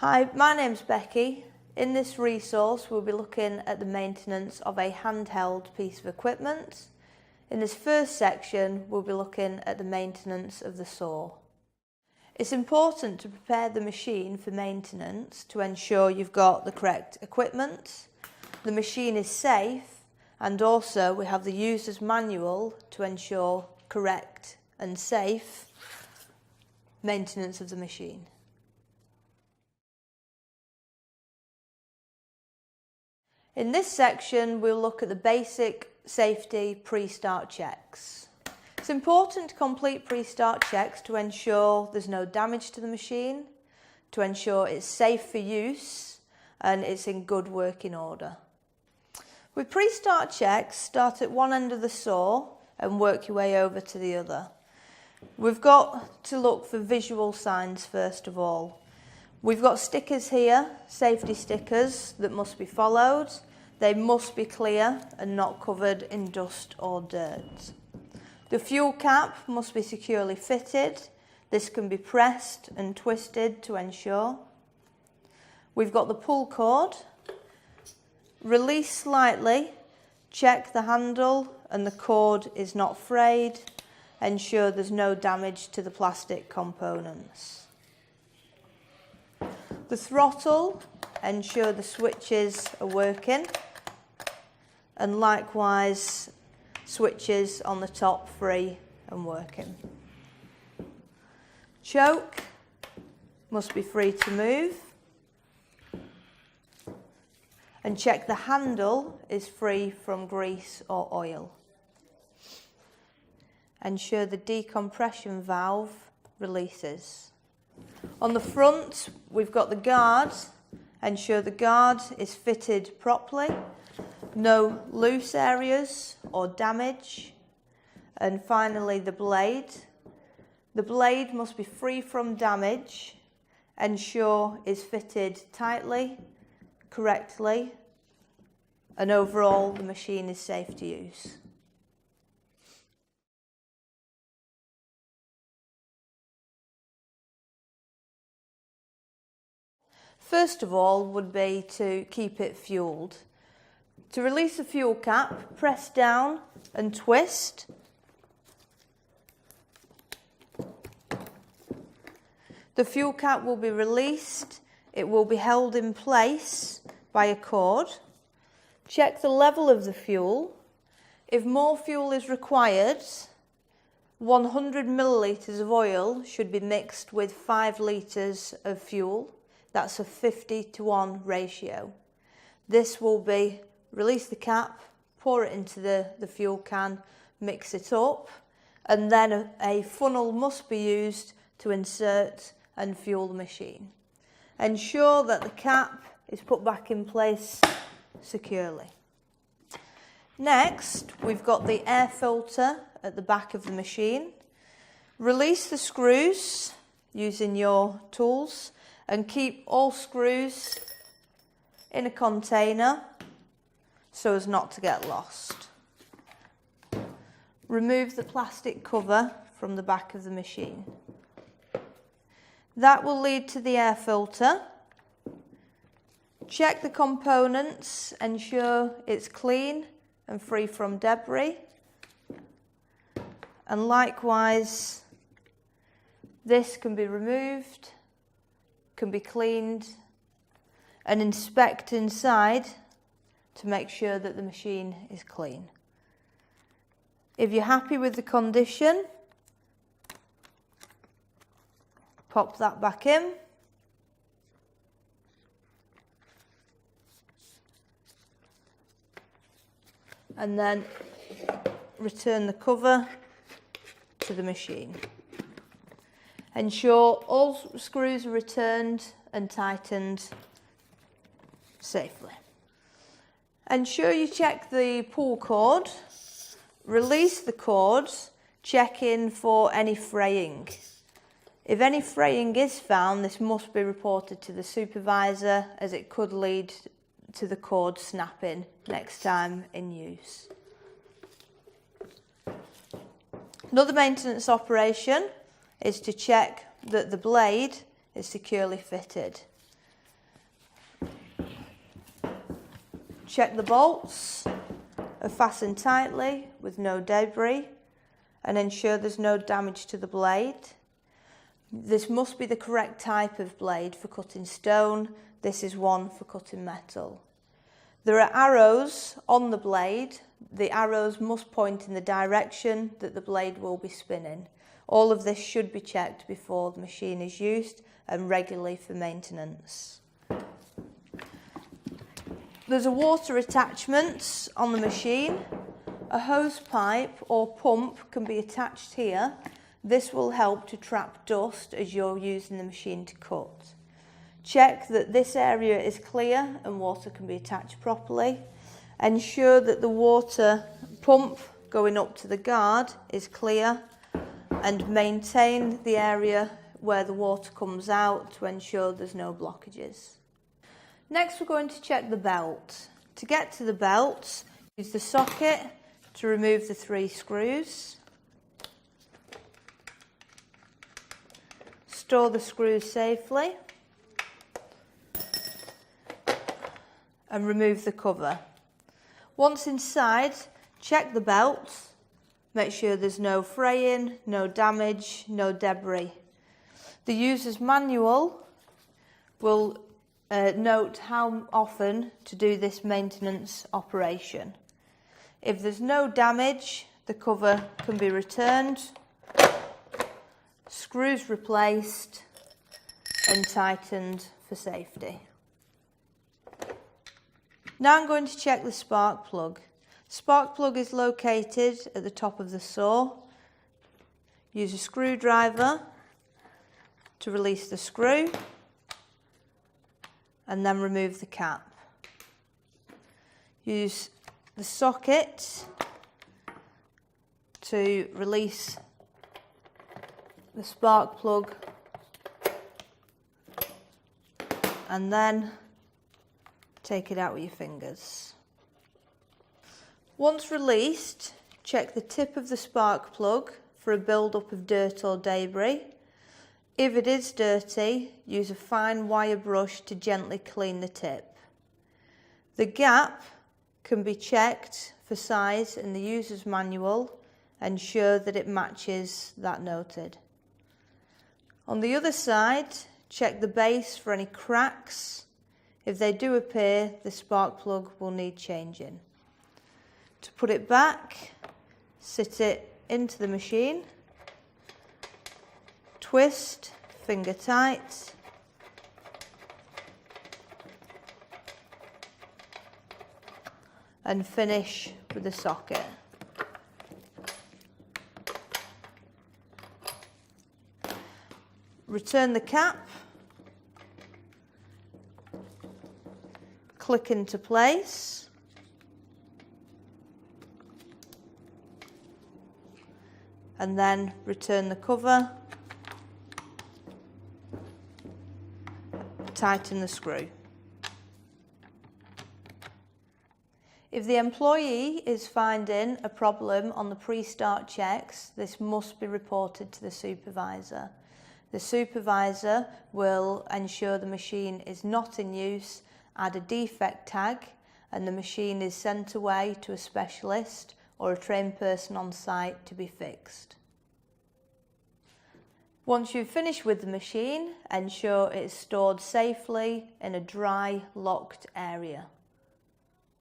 Hi, my name's Becky. In this resource we'll be looking at the maintenance of a handheld piece of equipment. In this first section we'll be looking at the maintenance of the saw. It's important to prepare the machine for maintenance to ensure you've got the correct equipment, the machine is safe, and also we have the user's manual to ensure correct and safe maintenance of the machine. In this section we'll look at the basic safety pre-start checks. It's important to complete pre-start checks to ensure there's no damage to the machine, to ensure it's safe for use and it's in good working order. With pre-start checks, start at one end of the saw and work your way over to the other. We've got to look for visual signs first of all. We've got stickers here, safety stickers that must be followed. They must be clear and not covered in dust or dirt. The fuel cap must be securely fitted. This can be pressed and twisted to ensure. We've got the pull cord. Release slightly, check the handle and the cord is not frayed. Ensure there's no damage to the plastic components. The throttle, ensure the switches are working, and likewise switches on the top free and working. Choke must be free to move, and check the handle is free from grease or oil. Ensure the decompression valve releases. On the front we've got the guard. Ensure the guard is fitted properly, no loose areas or damage. And finally the blade. The blade must be free from damage. Ensure is fitted tightly, correctly, and overall the machine is safe to use. First of all would be to keep it fueled. To release the fuel cap, press down and twist. The fuel cap will be released. It will be held in place by a cord. Check the level of the fuel. If more fuel is required, 100 millilitres of oil should be mixed with 5 litres of fuel. That's a 50-to-1 ratio. This will be release the cap, pour it into the fuel can, mix it up, and then a funnel must be used to insert and fuel the machine. Ensure that the cap is put back in place securely. Next, we've got the air filter at the back of the machine. Release the screws using your tools and keep all screws in a container so as not to get lost. Remove the plastic cover from the back of the machine. That will lead to the air filter. Check the components, ensure it's clean and free from debris. And likewise, this can be removed, can be cleaned, and inspect inside to make sure that the machine is clean. If you're happy with the condition, pop that back in. And then return the cover to the machine. Ensure all screws are returned and tightened safely. Ensure you check the pull cord. Release the cord, check in for any fraying. If any fraying is found, this must be reported to the supervisor as it could lead to the cord snapping next time in use. Another maintenance operation is to check that the blade is securely fitted. Check the bolts are fastened tightly with no debris and ensure there's no damage to the blade. This must be the correct type of blade for cutting stone. This is one for cutting metal. There are arrows on the blade. The arrows must point in the direction that the blade will be spinning. All of this should be checked before the machine is used and regularly for maintenance. There's a water attachment on the machine. A hose pipe or pump can be attached here. This will help to trap dust as you're using the machine to cut. Check that this area is clear and water can be attached properly. Ensure that the water pump going up to the guard is clear and maintain the area where the water comes out to ensure there's no blockages. Next, we're going to check the belt. To get to the belt, use the socket to remove the 3 screws. Store the screws safely and remove the cover. Once inside, check the belt. Make sure there's no fraying, no damage, no debris. The user's manual will note how often to do this maintenance operation. If there's no damage, the cover can be returned, screws replaced and tightened for safety. Now I'm going to check the spark plug. Spark plug is located at the top of the saw. Use a screwdriver to release the screw and then remove the cap. Use the socket to release the spark plug and then take it out with your fingers. Once released, check the tip of the spark plug for a build-up of dirt or debris. If it is dirty, use a fine wire brush to gently clean the tip. The gap can be checked for size in the user's manual. Ensure that it matches that noted. On the other side, check the base for any cracks. If they do appear, the spark plug will need changing. To put it back, sit it into the machine. Twist, finger tight, and finish with the socket. Return the cap, click into place, and then return the cover. Tighten the screw. If the employee is finding a problem on the pre-start checks, this must be reported to the supervisor. The supervisor will ensure the machine is not in use, add a defect tag, and the machine is sent away to a specialist or a trained person on site to be fixed. Once you've finished with the machine, ensure it is stored safely in a dry, locked area.